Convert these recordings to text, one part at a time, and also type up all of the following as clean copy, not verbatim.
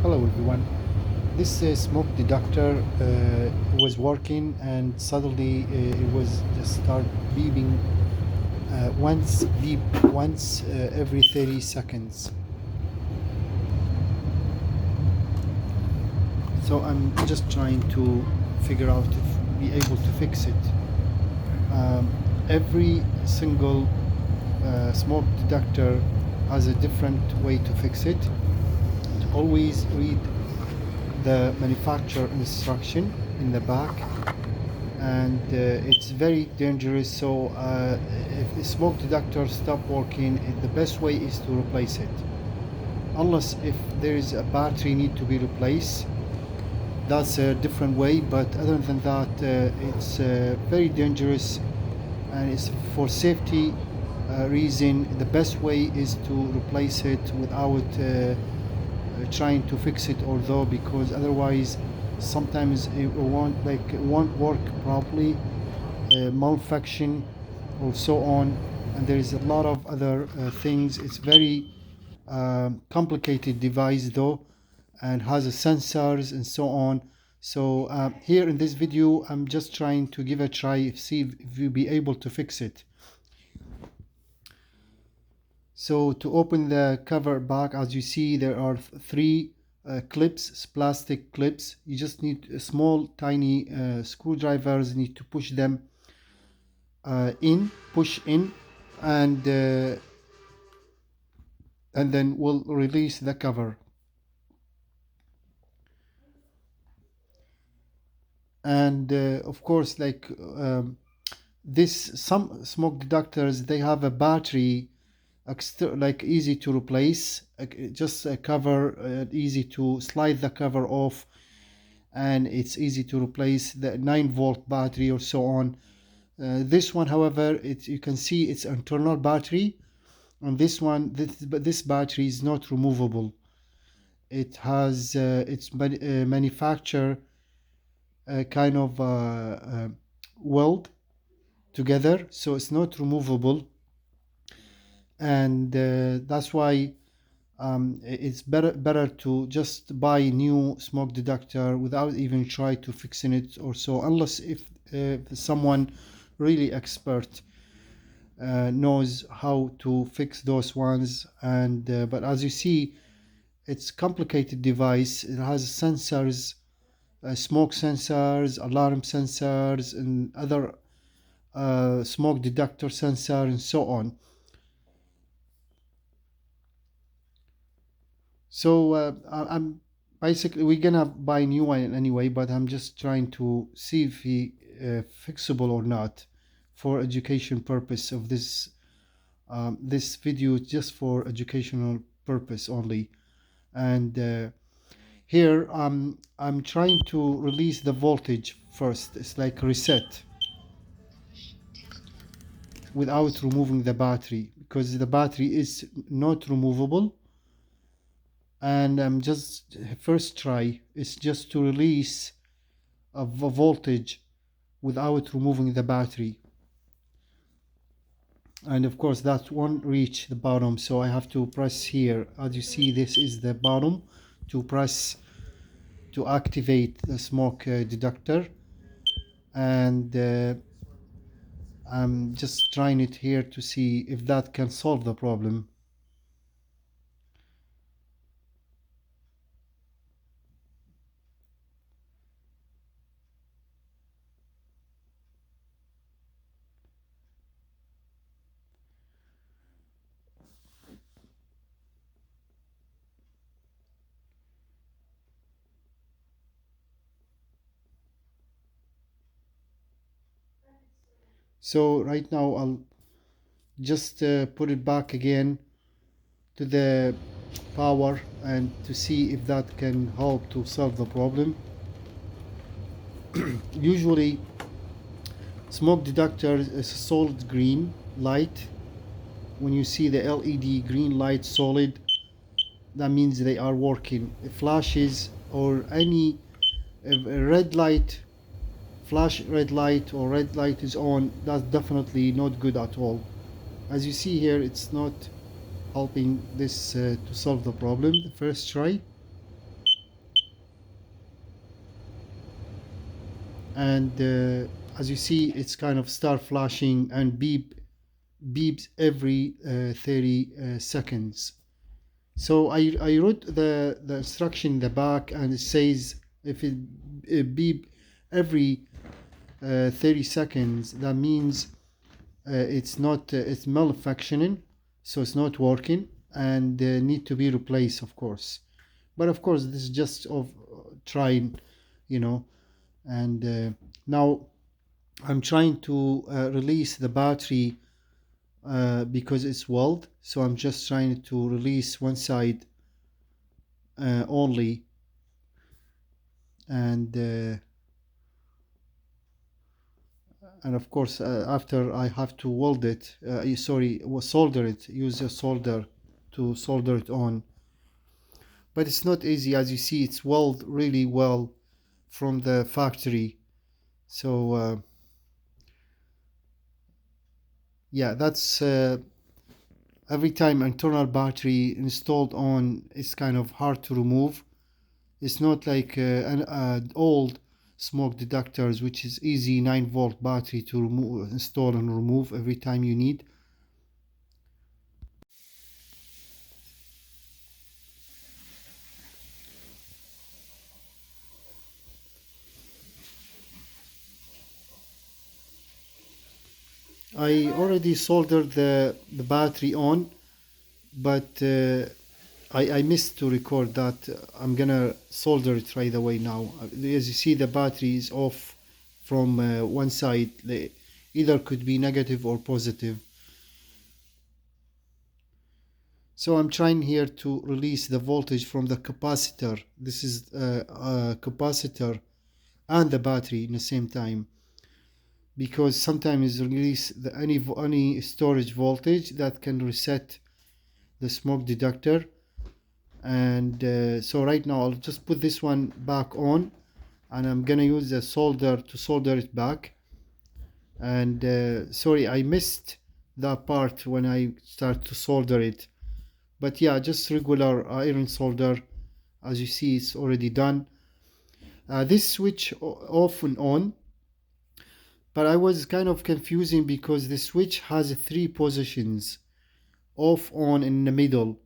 Hello everyone. This smoke detector was working and suddenly it was just start beeping once every 30 seconds. So I'm just trying to figure out if be able to fix it. Um, every single smoke detector has a different way to fix it. Always read the manufacturer instruction in the back, and it's very dangerous. So if the smoke detector stop working, the best way is to replace it, unless if there is a battery need to be replaced. That's a different way, but other than that, it's very dangerous, and it's for safety reason. The best way is to replace it without trying to fix it, although, because otherwise sometimes it won't work properly, malfunction or so on. And there is a lot of other things. It's very complicated device though, and has a sensors and so on. So here in this video I'm just trying to give a try, see if you'll be able to fix it. So to open the cover back, as you see, there are three clips, plastic clips. You just need small tiny screwdrivers, need to push them push in, and uh, and then we'll release the cover. And of course, this, some smoke detectors, they have a battery like easy to replace, just a cover, easy to slide the cover off, and it's easy to replace the 9-volt battery or so on. This one, however, you can see it's internal battery, and this one, this battery is not removable. It has its manufacture kind of weld together, so it's not removable, and that's why it's better to just buy a new smoke detector without even try to fixing it or so, unless if someone really expert knows how to fix those ones. And but as you see, it's complicated device. It has sensors, smoke sensors, alarm sensors, and other smoke detector sensor and so on. So I'm basically, we're gonna buy a new one anyway, but I'm just trying to see if he fixable or not, for education purpose of this this video, just for educational purpose only. And here I'm trying to release the voltage first. It's like reset without removing the battery, because the battery is not removable. And I'm just, first try is just to release a voltage without removing the battery. And of course that won't reach the bottom, so I have to press here. As you see, this is the bottom to press to activate the smoke detector. And I'm just trying it here to see if that can solve the problem. So right now I'll just put it back again to the power, and to see if that can help to solve the problem. Usually smoke detector is a solid green light. When you see the LED green light solid, that means they are working. It flashes, or any a red light, flash red light, or red light is on, that's definitely not good at all. As you see here, it's not helping this to solve the problem the first try. and as you see, it's kind of start flashing and beeps every 30 seconds. So I wrote the instruction in the back, and it says if it beep every 30 seconds, that means it's not it's malfunctioning, so it's not working, and need to be replaced, of course. But of course, this is just of trying, you know. And now I'm trying to release the battery because it's weld, so I'm just trying to release one side only, and of course after I have to weld it, sorry, solder it, use a solder to solder it on. But it's not easy. As you see, it's weld really well from the factory. So yeah, that's every time internal battery installed on, it's kind of hard to remove. It's not like an old smoke detectors, which is easy 9-volt battery to remove, install and remove every time you need. I already soldered the battery on, but I missed to record that. I'm gonna solder it right away now. As you see, the battery is off from one side. Either could be negative or positive. So I'm trying here to release the voltage from the capacitor. This is a capacitor and the battery in the same time, because sometimes release any storage voltage that can reset the smoke detector. And so right now I'll just put this one back on, and I'm gonna use the solder to solder it back. And sorry, I missed that part when I start to solder it, but yeah, just regular iron solder. As you see, it's already done. This switch off and on, but I was kind of confusing because the switch has 3 positions: off, on, in the middle.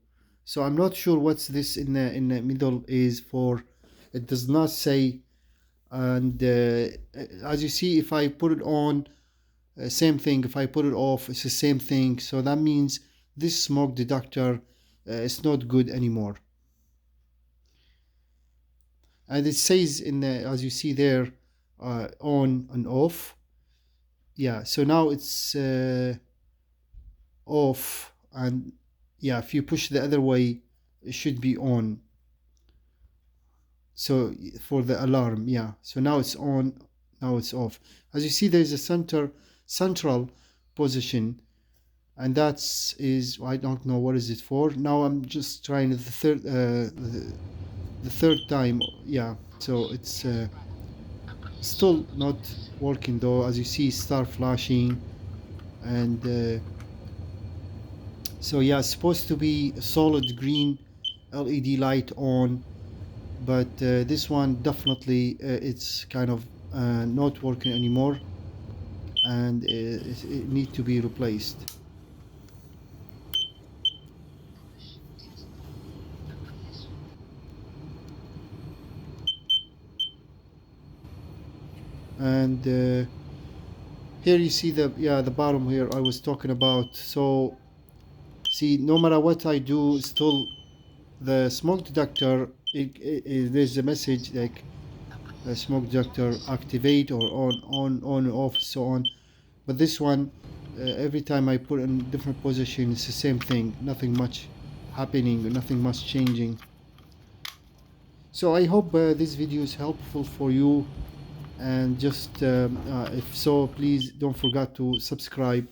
So I'm not sure what's this in the middle is for. It does not say. And as you see, if I put it on, same thing. If I put it off, it's the same thing. So that means this smoke detector is not good anymore. And it says in the, as you see there, on and off. Yeah, so now it's off, and yeah, if you push the other way, it should be on. So for the alarm, yeah, so now it's on, now it's off. As you see, there's a central position, and that's is, I don't know what is it for. Now I'm just trying the third time. Yeah, so it's still not working though. As you see, start flashing, and so yeah, it's supposed to be a solid green LED light on, but this one definitely it's kind of not working anymore, and it need to be replaced. And here you see the bottom here I was talking about. So see, no matter what I do, still the smoke detector, there's a message like smoke detector activate or on off, so on. But this one, every time I put in different position, it's the same thing. Nothing much happening, nothing much changing. So I hope this video is helpful for you, and just if so, please don't forget to subscribe,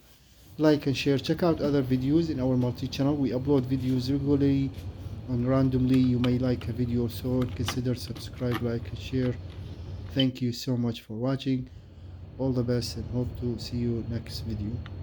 like and share. Check out other videos in our multi-channel. We upload videos regularly and randomly. You may like a video or so, consider subscribe, like and share. Thank you so much for watching. All the best, and hope to see you next video.